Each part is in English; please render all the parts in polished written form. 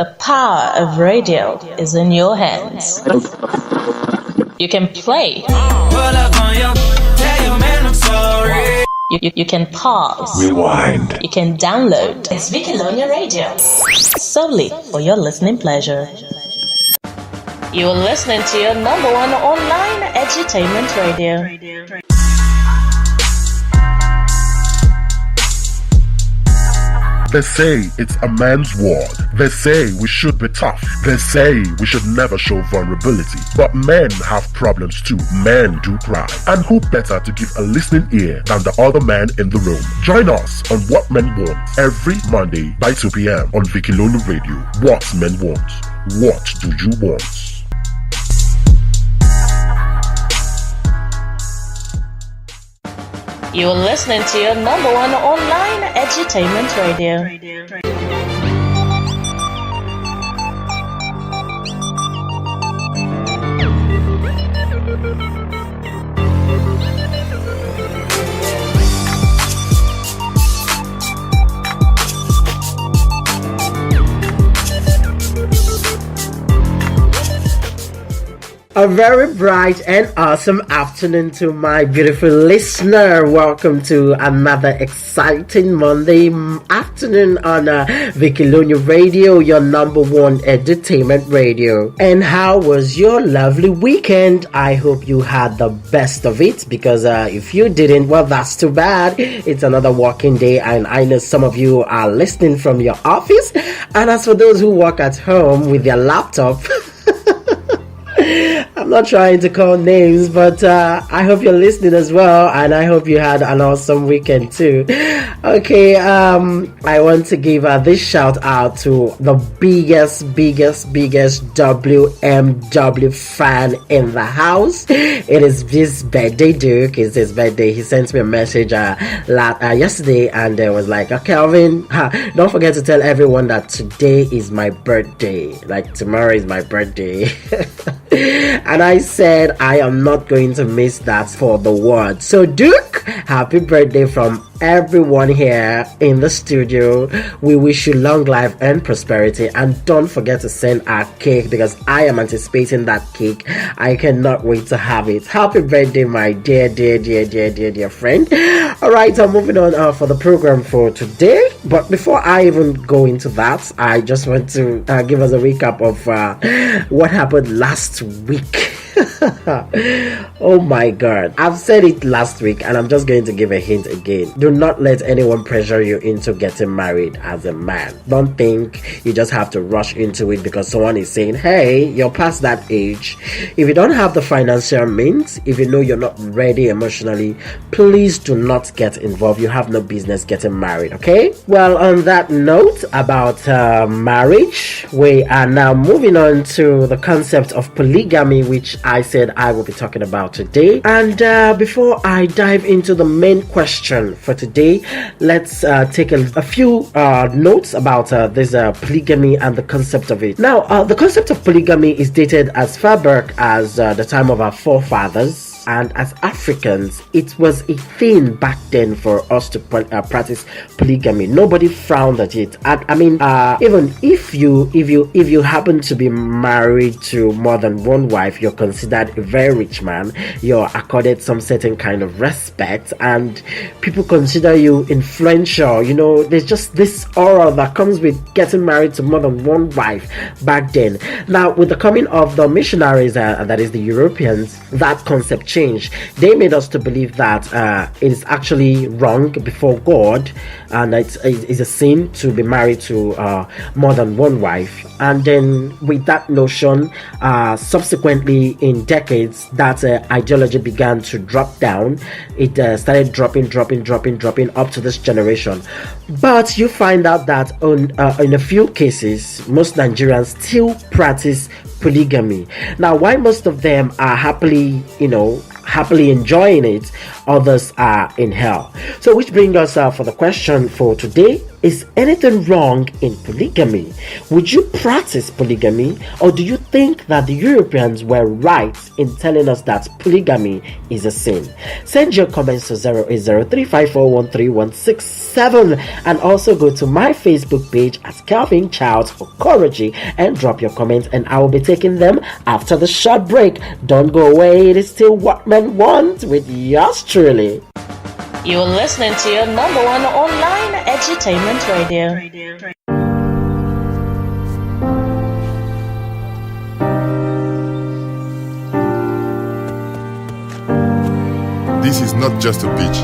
The power of radio is in your hands. You can play. You can pause. Rewind. You can download. It's Vikilonia Radio. Solely for your listening pleasure. You are listening to your number one online edutainment radio. They say it's a man's world. They say we should be tough. They say we should never show vulnerability. But men have problems too. Men do cry. And who better to give a listening ear than the other man in the room? Join us on What Men Want every Monday by 2 p.m. on Vikilonia Radio. What Men Want. What do you want? You are listening to your number one online edutainment radio. A very bright and awesome afternoon to my beautiful listener. Welcome to another exciting Monday afternoon on Vikilonia Radio, your number one entertainment radio. And how was your lovely weekend? I hope you had the best of it, because if you didn't, well, that's too bad. It's another working day, and I know some of you are listening from your office. And as for those who work at home with their laptop, I'm not trying to call names, but I hope you're listening as well, and I hope you had an awesome weekend too. Okay, I want to give this shout out to the biggest WMW fan in the house. It is his birthday, Duke. It's his birthday. He sent me a message yesterday, and it was like, Kelvin, don't forget to tell everyone that today is my birthday. Like, tomorrow is my birthday. And I said I am not going to miss that for the world. So Duke, happy birthday from everyone here in the studio. We wish you long life and prosperity, and don't forget to send our cake, because I am anticipating that cake. I cannot wait to have it. Happy birthday, my dear friend. Alright, I'm moving on for the program for today. But before I even go into that, I just want to give us a recap of what happened last week. Oh my god, I've said it last week, and I'm just going to give a hint again. Do not let anyone pressure you into getting married as a man. Don't think you just have to rush into it because someone is saying, hey, you're past that age. If you don't have the financial means, if you know you're not ready emotionally, please do not get involved. You have no business getting married, okay? Well, on that note about marriage, we are now moving on to the concept of polygamy, which I said I will be talking about today. And before I dive into the main question for today, let's take a few notes about this polygamy and the concept of it. Now, the concept of polygamy is dated as far back as the time of our forefathers. And as Africans, it was a thing back then for us to practice polygamy. Nobody frowned at it. I mean, even if you happen to be married to more than one wife, you're considered a very rich man. You're accorded some certain kind of respect, and people consider you influential. You know, there's just this aura that comes with getting married to more than one wife back then. Now, with the coming of the missionaries, that is the Europeans, that concept changed. They made us to believe that it is actually wrong before God, and it's a sin to be married to more than one wife. And then with that notion, subsequently in decades, that ideology began to drop down. It started dropping up to this generation. But you find out that in a few cases, most Nigerians still practice polygamy. Now, why most of them are happily, happily enjoying it, others are in hell. So which brings us for the question for today: is anything wrong in polygamy? Would you practice polygamy, or do you think that the Europeans were right in telling us that polygamy is a sin? Send your comments to 08035413167 and also go to my Facebook page at Kelvin Childs for Courage and drop your comments, and I will be taking them after the short break. Don't go away, it is still What Men Want with yours truly. You're listening to your number one online edutainment radio. This is not just a beach.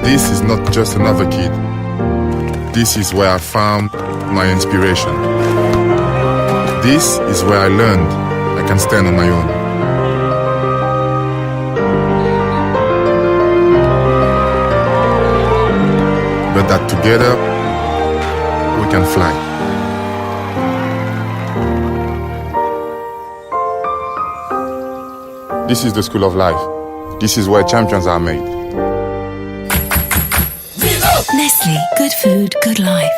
This is not just another kid. This is where I found my inspiration. This is where I learned I can stand on my own. But that together we can fly. This is the school of life. This is where champions are made. Nestle, good food, good life.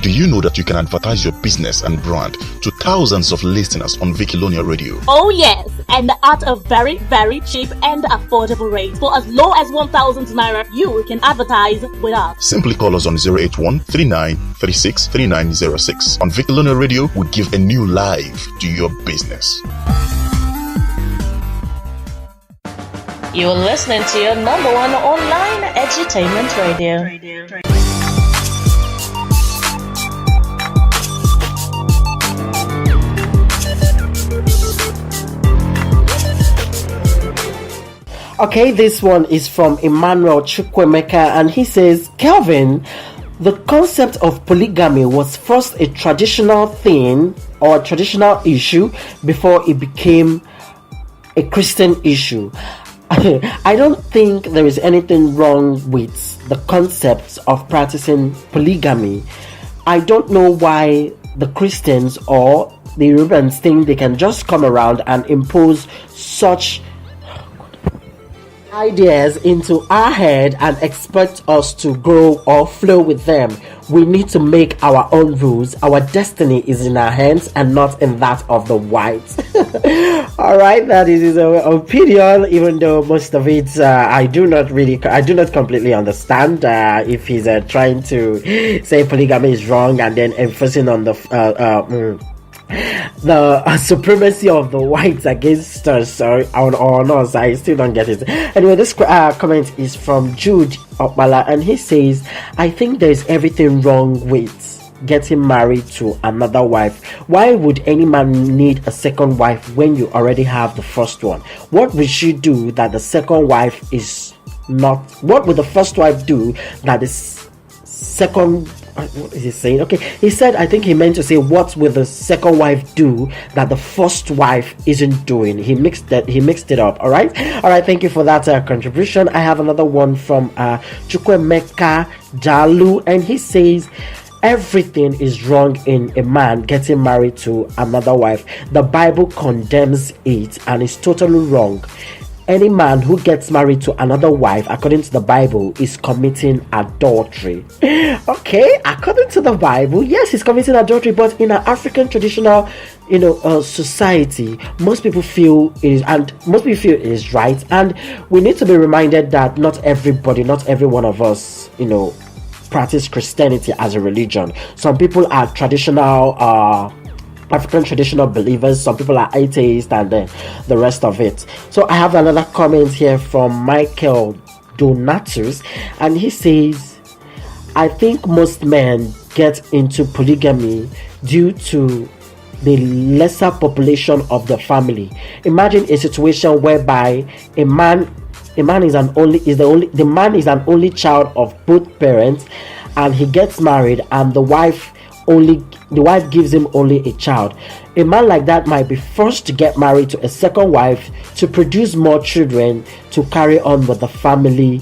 Do you know that you can advertise your business and brand to thousands of listeners on Vikilonia Radio? Oh yes, and at a very, very cheap and affordable rate. For as low as 1,000 naira, you can advertise with us. Simply call us on 081 39 36 3906. On Vikilonia Radio, we give a new life to your business. You're listening to your number one online edutainment radio. Okay, this one is from Emmanuel Chukwemeka, and he says, Kelvin, the concept of polygamy was first a traditional thing or a traditional issue before it became a Christian issue. I don't think there is anything wrong with the concept of practicing polygamy. I don't know why the Christians or the Europeans think they can just come around and impose such ideas into our head and expect us to go or flow with them. We need to make our own rules. Our destiny is in our hands and not in that of the whites. All right, that is his opinion, even though most of it I do not completely understand. If he's trying to say polygamy is wrong and then emphasizing on the supremacy of the whites against us or on us. I still don't get it. Anyway, this comment is from Jude Okmala, and he says, I think there's everything wrong with getting married to another wife. Why would any man need a second wife when you already have the first one? What would she do that the second wife is not? What would the first wife do that the second? What is he saying? Okay, he said, I think he meant to say, what will the second wife do that the first wife isn't doing? He mixed it up. All right, thank you for that contribution. I have another one from Chukwemeka Jalu, and he says, everything is wrong in a man getting married to another wife. The Bible condemns it and it's totally wrong. Any man who gets married to another wife, according to the Bible, is committing adultery. Okay, according to the Bible, yes, he's committing adultery, but in an African traditional, society, most people feel it is right, and we need to be reminded that not every one of us, practice Christianity as a religion. Some people are traditional African traditional believers, some people are atheists, and the rest of it. So I have another comment here from Michael Donatus, and he says, I think most men get into polygamy due to the lesser population of the family. Imagine a situation whereby the man is an only child of both parents, and he gets married, and the wife gives him only a child. A man like that might be forced to get married to a second wife to produce more children to carry on with the family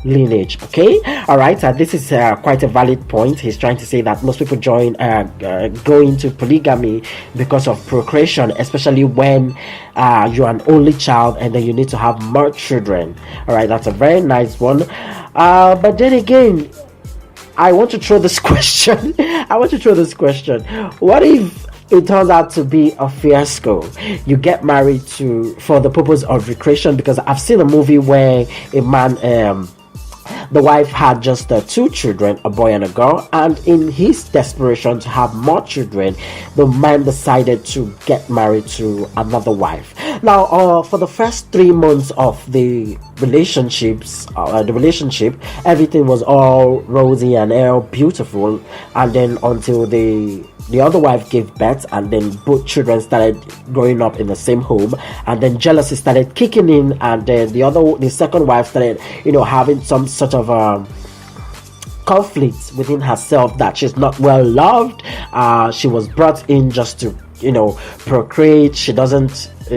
lineage. Okay, all right. This is quite a valid point. He's trying to say that most people go into polygamy because of procreation, especially when you're an only child and then you need to have more children. All right, that's a very nice one. But then again, I want to throw this question. What if it turns out to be a fiasco? You get married for the purpose of recreation, because I've seen a movie where a man, the wife had just 2 children, a boy and a girl, and in his desperation to have more children, the man decided to get married to another wife. Now, for the first 3 months of the relationship, everything was all rosy and all beautiful, and then until the other wife gave birth, and then both children started growing up in the same home, and then jealousy started kicking in, and then the second wife started, having some sort of conflict within herself that she's not well loved. She was brought in just to procreate.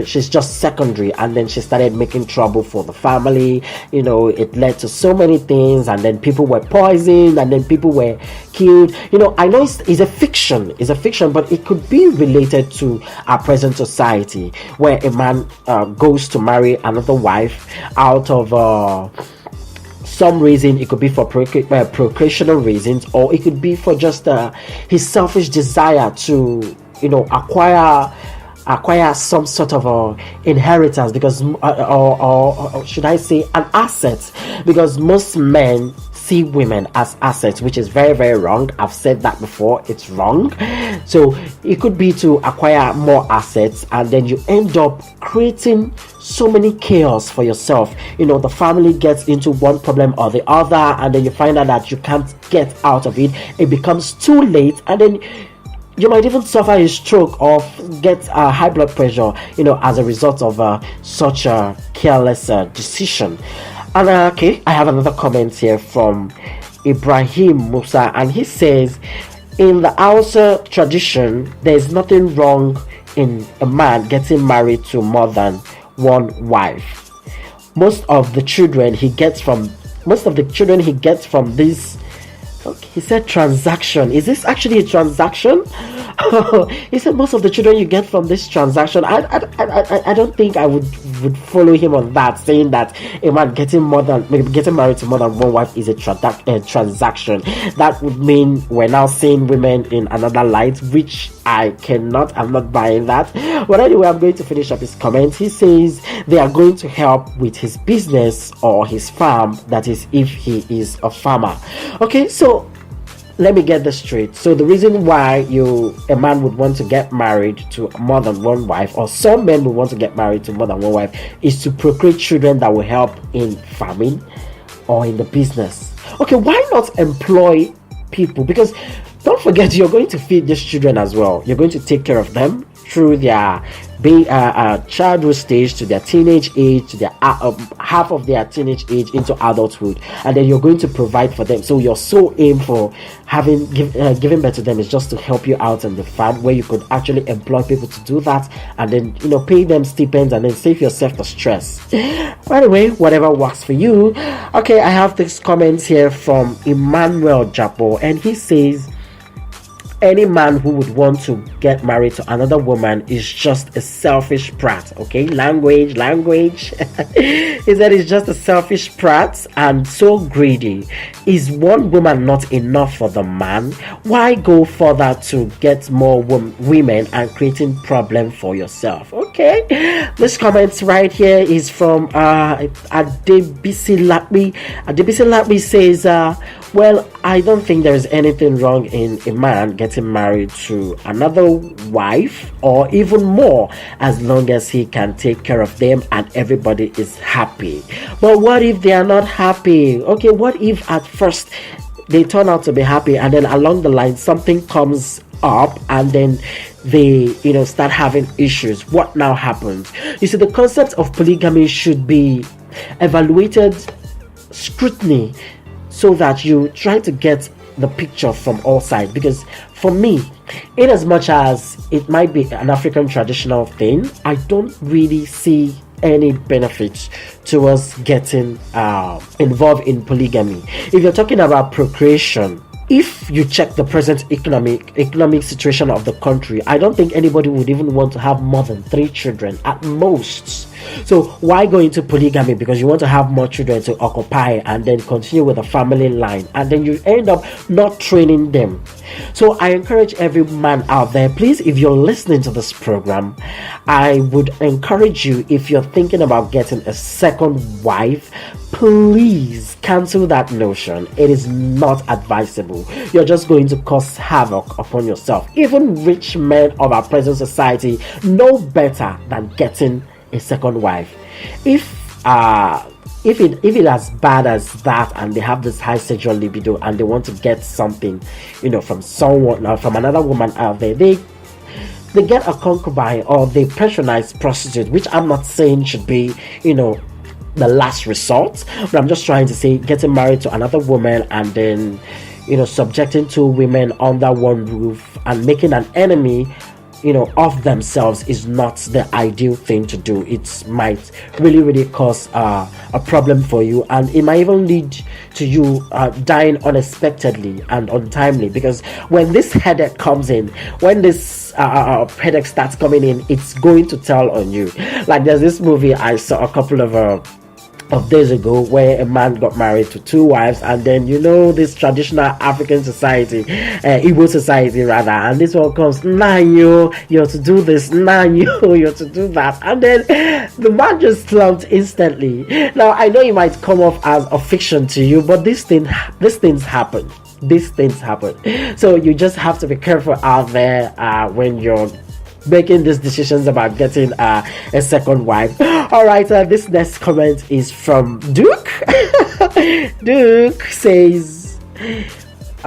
She's just secondary, and then she started making trouble for the family. It led to so many things, and then people were poisoned, and then people were killed. I know it's a fiction, but it could be related to our present society, where a man goes to marry another wife out of some reason. It could be for procreational reasons, or it could be for just his selfish desire to acquire some sort of inheritance, because or should I say an asset, because most men see women as assets, which is very, very wrong. I've said that before, it's wrong. So it could be to acquire more assets, and then you end up creating so many chaos for yourself. The family gets into one problem or the other, and then you find out that you can't get out of it. It becomes too late, and then you might even suffer a stroke or get high blood pressure, as a result of such a careless decision. And okay, I have another comment here from Ibrahim Musa, and he says, in the Hausa tradition, there is nothing wrong in a man getting married to more than one wife. Most of the children he gets from this. Okay, he said transaction. Is this actually a transaction? He said most of the children you get from this transaction. I don't think I would follow him on that, saying that a man getting married to more than one wife is a transaction. That would mean we're now seeing women in another light, which I'm not buying that. But anyway, I'm going to finish up his comment. He says they are going to help with his business or his farm, that is if he is a farmer. Okay, so let me get this straight. So the reason why a man would want to get married to more than one wife, or some men would want to get married to more than one wife, is to procreate children that will help in farming or in the business. Okay, why not employ people? Because don't forget, you're going to feed these children as well. You're going to take care of them through their childhood stage to their teenage age, to their half of their teenage age into adulthood, and then you're going to provide for them. So your sole aim for giving birth to them is just to help you out in the farm, where you could actually employ people to do that, and then pay them stipends, and then save yourself the stress. By the way, whatever works for you. Okay, I have this comment here from Emmanuel Japo, and he says, any man who would want to get married to another woman is just a selfish prat. Okay, language. He said he's just a selfish prat and so greedy. Is one woman not enough for the man? Why go further to get more women and creating problem for yourself? Okay, this comment right here is from Adebisi Lakmi. Adebisi Lakmi says, well, I don't think there is anything wrong in a man getting married to another wife or even more, as long as he can take care of them and everybody is happy. But what if they are not happy? Okay, what if at first they turn out to be happy, and then along the line something comes up and then they start having issues? What now happens? You see, the concept of polygamy should be evaluated scrutiny, so that you try to get the picture from all sides. Because for me, in as much as it might be an African traditional thing, I don't really see any benefits towards getting involved in polygamy. If you're talking about procreation, if you check the present economic situation of the country, I don't think anybody would even want to have more than 3 children at most. So why go into polygamy? Because you want to have more children to occupy and then continue with the family line, and then you end up not training them. So I encourage every man out there, please, if you're listening to this program, I would encourage you, if you're thinking about getting a second wife, please cancel that notion. It is not advisable. You're just going to cause havoc upon yourself. Even rich men of our present society know better than getting a second wife. If it as bad as that, and they have this high sexual libido and they want to get something, from someone or from another woman out there, they get a concubine or they patronize prostitute, which I'm not saying should be, the last resort, but I'm just trying to say getting married to another woman and then, subjecting 2 women under one roof and making an enemy of themselves is not the ideal thing to do. It might really cause a problem for you, and it might even lead to you dying unexpectedly and untimely, because when this headache comes in, when this headache starts coming in, it's going to tell on you. Like there's this movie I saw a couple of days ago where a man got married to 2 wives, and then this traditional African society, Igbo society rather, and this one comes, you're to do this, you're to do that, and then the man just slumped instantly. Now I know it might come off as a fiction to you, but these things happen. So you just have to be careful out there when you're making these decisions about getting a second wife. All right, this next comment is from Duke. Duke says,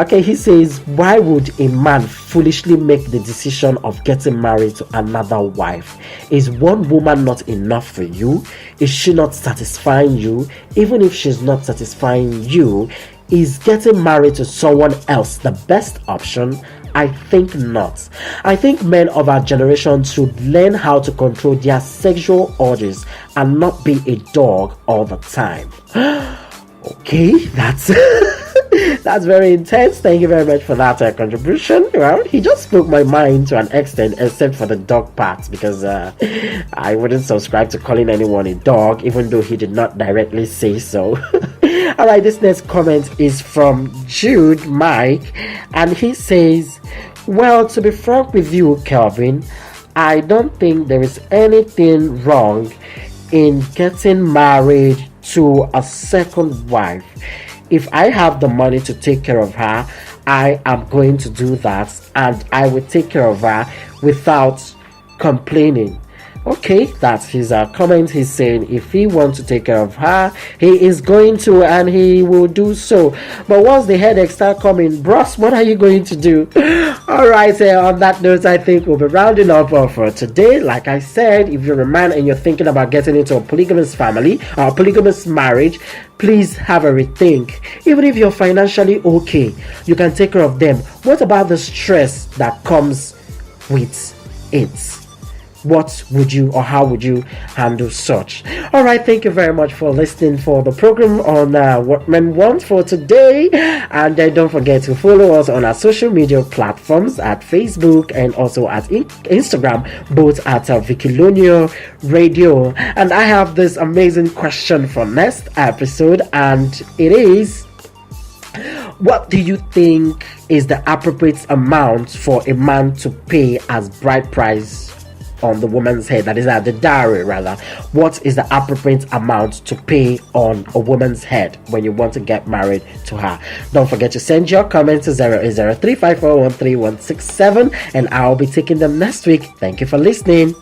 he says, why would a man foolishly make the decision of getting married to another wife? Is one woman not enough for you? Is she not satisfying you? Even if she's not satisfying you, is getting married to someone else the best option? I think not. I think men of our generation should learn how to control their sexual urges and not be a dog all the time. Okay, that's that's very intense. Thank you very much for that contribution. Well, he just spoke my mind to an extent, except for the dog part, because I wouldn't subscribe to calling anyone a dog, even though he did not directly say so. All right, this next comment is from Jude Mike, and he says, well, to be frank with you, Kelvin, I don't think there is anything wrong in getting married to a second wife. If I have the money to take care of her, I am going to do that, and I will take care of her without complaining. Okay, that's his comment. He's saying if he wants to take care of her, he is going to, and he will do so. But once the headache start coming, bros, what are you going to do? All right, on that note, I think we'll be rounding up for today. Like I said, if you're a man and you're thinking about getting into a polygamous family or polygamous marriage, please have a rethink. Even if you're financially okay, you can take care of them. What about the stress that comes with it? What would you, or how would you handle such? All right, thank you very much for listening for the program on What Men Want for today. And don't forget to follow us on our social media platforms at Facebook and also at Instagram, both at Vikilonia Radio. And I have this amazing question for next episode, and it is, what do you think is the appropriate amount for a man to pay as bride price on the woman's head? That is the dowry rather. What is the appropriate amount to pay on a woman's head when you want to get married to her? Don't forget to send your comments to 08035413167, and I'll be taking them next week. Thank you for listening.